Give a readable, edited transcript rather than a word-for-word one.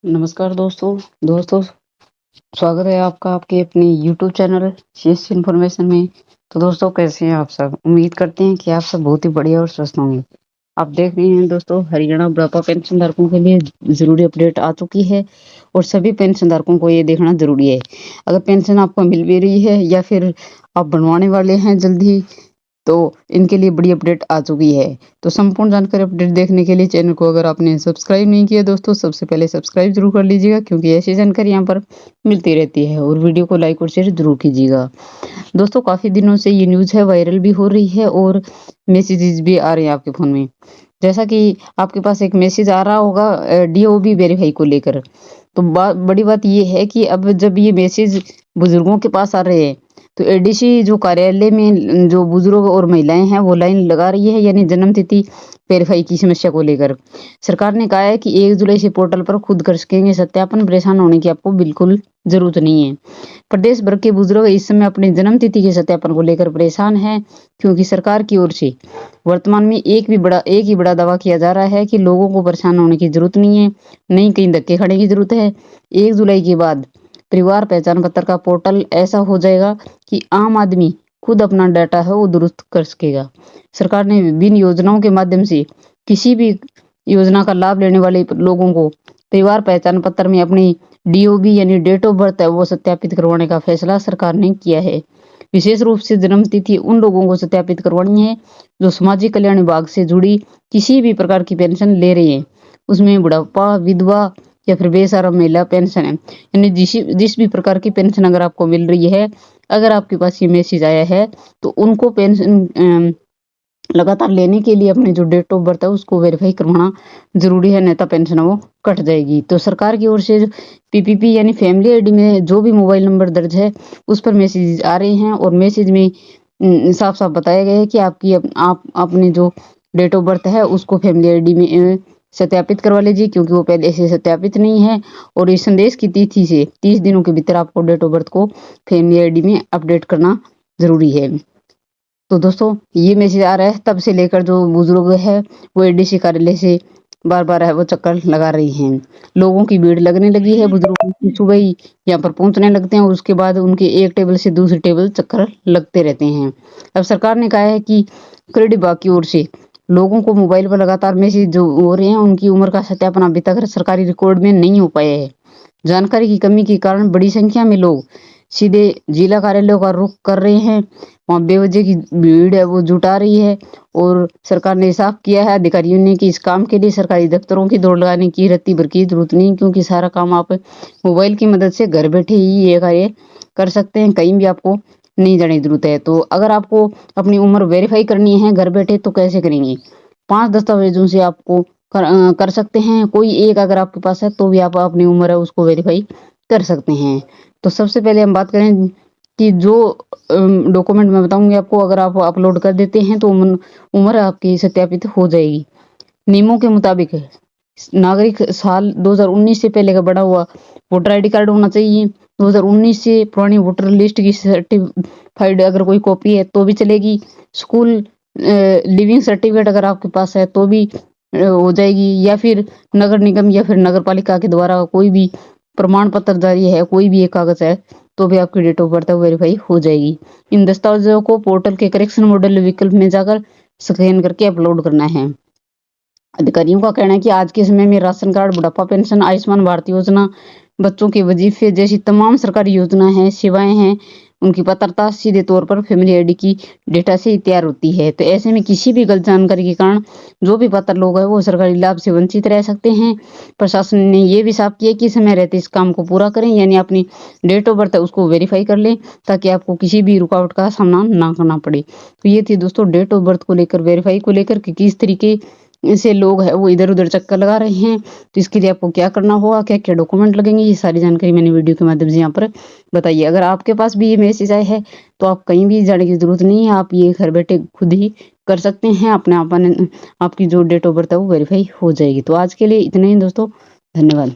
नमस्कार दोस्तों स्वागत है आपका आपके अपने यूट्यूब चैनल सीएस इन्फॉर्मेशन में। तो दोस्तों कैसे हैं आप सब। उम्मीद करते हैं कि आप सब बहुत ही बढ़िया और स्वस्थ होंगे। आप देख रहे हैं दोस्तों, हरियाणा बुढ़ापा पेंशन धारकों के लिए जरूरी अपडेट आ चुकी है और सभी पेंशन धारकों को ये देखना जरूरी है। अगर पेंशन आपको मिल भी रही है या फिर आप बनवाने वाले हैं जल्दी, तो इनके लिए बड़ी अपडेट आ चुकी है। तो संपूर्ण जानकारी अपडेट देखने के लिए चैनल को अगर आपने सब्सक्राइब नहीं किया दोस्तों, सबसे पहले सब्सक्राइब जरूर कर लीजिएगा, क्योंकि ऐसी जानकारी यहाँ पर मिलती रहती है। और वीडियो को लाइक और शेयर जरूर कीजिएगा। दोस्तों काफी दिनों से ये न्यूज है, वायरल भी हो रही है और मैसेजेस भी आ रहे हैं आपके फोन में। जैसा कि आपके पास एक मैसेज आ रहा होगा डीओबी वेरीफाई को लेकर। तो बड़ी बात ये है कि अब जब ये मैसेज बुजुर्गों के पास आ रहे हैं, तो एडीसी जो कार्यालय में जो बुजुर्ग और महिलाएं हैं वो लाइन लगा रही है, यानी जन्म तिथि वेरीफाई की समस्या को लेकर। सरकार ने कहा है कि 1 जुलाई से पोर्टल पर खुद कर सकेंगे सत्यापन, परेशान होने की आपको बिल्कुल जरूरत नहीं है। प्रदेश भर के बुजुर्ग इस समय अपनी जन्म तिथि के सत्यापन को लेकर परेशान हैं, क्योंकि सरकार की ओर से वर्तमान में एक ही बड़ा दावा किया जा रहा है कि लोगों को परेशान होने की जरूरत नहीं है, नहीं कहीं धक्के खाने की जरूरत है। 1 जुलाई के बाद परिवार पहचान पत्र का पोर्टल ऐसा हो जाएगा कि आम आदमी खुद अपना डाटा है वो दुरुस्त कर सकेगा। सरकार ने विभिन्न योजनाओं के माध्यम से किसी भी योजना का लाभ लेने वाले लोगों को परिवार पहचान पत्र में अपनी डीओबी यानी डेट ऑफ बर्थ है वो सत्यापित करवाने का फैसला सरकार ने किया है। विशेष रूप से जन्म तिथि उन लोगों को सत्यापित करवानी है जो सामाजिक कल्याण विभाग से जुड़ी किसी भी प्रकार की पेंशन ले रहे हैं, उसमें बुढ़ापा, विधवा या फिर बेसहारा महिला पेंशन है। यानी जिस भी प्रकार की पेंशन अगर आपको मिल रही है, अगर आपके पास ये मैसेज आया है, तो उनको पेंशन लगातार लेने के लिए अपने जो डेट ऑफ बर्थ है उसको वेरीफाई करवाना जरूरी है, नहीं तो पेंशन वो कट जाएगी। तो सरकार की ओर से पीपीपी यानी फैमिली आईडी में जो भी मोबाइल नंबर दर्ज है उस पर मैसेज आ रहे हैं, और मैसेज में साफ साफ बताया गया है कि आप अपने जो डेट ऑफ बर्थ है उसको फैमिली आईडी में सत्यापित करवा लीजिए, क्योंकि वो पहले से सत्यापित नहीं है। और इस संदेश की तिथि से 30 दिनों के भीतर आपको डेट ऑफ बर्थ को फैमिली आईडी में अपडेट करना जरूरी है। तो दोस्तों ये मैसेज आ रहा है तब से लेकर जो बुजुर्ग है वो एडीसी कार्यालय से बार बार है वो चक्कर लगा रही हैं। लोगों की भीड़ लगने लगी है, बुजुर्गों की सुबह ही यहाँ पर पहुंचने लगते हैं और उसके बाद उनके एक टेबल से दूसरी टेबल चक्कर लगते रहते हैं। अब सरकार ने कहा है कि क्रेडिट विभाग की ओर से लोगों को मोबाइल पर लगातार मैसेज जो हो रहे हैं उनकी उम्र का सत्यापन अभी तक सरकारी रिकॉर्ड में नहीं हो पाया है। जानकारी की कमी के कारण बड़ी संख्या में लोग सीधे जिला कार्यालयों का रुख कर रहे हैं, वहाँ बेवजह की भीड़ है वो जुटा रही है। और सरकार ने साफ किया है अधिकारियों ने कि इस काम के लिए सरकारी दफ्तरों की दौड़ लगाने की रत्ती भर की जरूरत नहीं, क्योंकि सारा काम आप मोबाइल की मदद से घर बैठे ही ये कार्य कर सकते हैं, कहीं भी आपको नहीं जाने की जरूरत है। तो अगर आपको अपनी उम्र वेरीफाई करनी है घर बैठे तो कैसे करेंगे। 5 दस्तावेजों से आपको कर सकते हैं, कोई एक अगर आपके पास है तो भी आप अपनी उम्र है उसको वेरीफाई कर सकते हैं। तो सबसे पहले हम बात करें कि जो डॉक्यूमेंट मैं बताऊंगी आपको, अगर आप अपलोड कर देते हैं तो उम्र आपकी सत्यापित हो जाएगी। नियमों के मुताबिक नागरिक साल 2019 से पहले का बड़ा हुआ वोटर आईडी कार्ड होना चाहिए। 2019 से पुरानी वोटर लिस्ट की सर्टिफाइड अगर कोई कॉपी है तो भी चलेगी। स्कूल लिविंग सर्टिफिकेट अगर आपके पास है तो भी हो जाएगी, या फिर नगर निगम या फिर नगर पालिका के द्वारा कोई भी प्रमाण पत्र जारी है, कोई भी एक कागज है तो भी आपकी डेट ऑफ बर्थ वेरीफाई हो जाएगी। इन दस्तावेजों को पोर्टल के करेक्शन मॉडल विकल्प में जाकर स्कैन करके अपलोड करना है। अधिकारियों का कहना है कि आज के समय में राशन कार्ड, बुढ़ापा पेंशन, आयुष्मान भारत योजना, बच्चों के वजीफे जैसी तमाम सरकारी योजना हैं, सेवाएं हैं, उनकी पात्रता सीधे तौर पर फैमिली आईडी की डेटा से ही तैयार होती है। तो ऐसे में किसी भी गलत जानकारी के कारण जो भी पात्र लोग हैं वो सरकारी लाभ से वंचित रह सकते हैं। प्रशासन ने ये भी साफ किया कि समय रहते इस काम को पूरा करें, यानी अपनी डेट ऑफ बर्थ है उसको वेरीफाई कर लें, ताकि आपको किसी भी रुकावट का सामना ना करना पड़े। तो ये थी दोस्तों डेट ऑफ बर्थ को लेकर, वेरीफाई को लेकर कि किस तरीके से लोग है वो इधर उधर चक्कर लगा रहे हैं। तो इसके लिए आपको क्या करना होगा, क्या क्या डॉक्यूमेंट लगेंगे, ये सारी जानकारी मैंने वीडियो के माध्यम से यहाँ पर बताइए। अगर आपके पास भी ये मैसेज आया है तो आप कहीं भी जाने की जरूरत नहीं है, आप ये घर बैठे खुद ही कर सकते हैं। अपने आप आपकी जो डेट ऑफ बर्थ है वो वेरीफाई हो जाएगी। तो आज के लिए इतना ही दोस्तों, धन्यवाद।